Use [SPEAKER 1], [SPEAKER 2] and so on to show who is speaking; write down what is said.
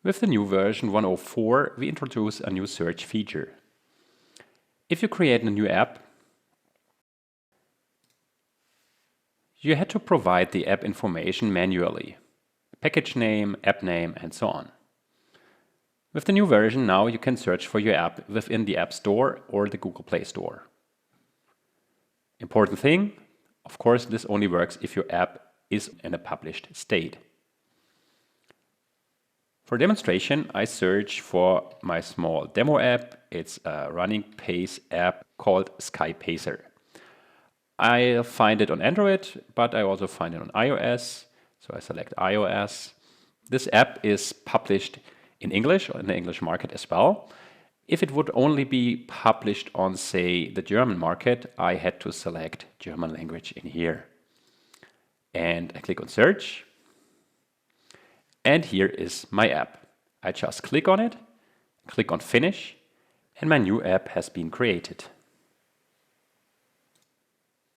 [SPEAKER 1] With the new version 104, we introduce a new search feature. If you create a new app, you had to provide the app information manually, package name, app name, and so on. With the new version now you can search for your app within the App Store or the Google Play Store. Important thing, of course, this only works if your app is in a published state. For demonstration, I search for my small demo app. It's a running pace app called Sky Pacer. I find it on Android, but I also find it on iOS. So I select iOS. This app is published in English, or in the English market as well. If it would only be published on, say, the German market, I had to select German language in here. And I click on search. And here is my app. I just click on it, click on finish, and my new app has been created.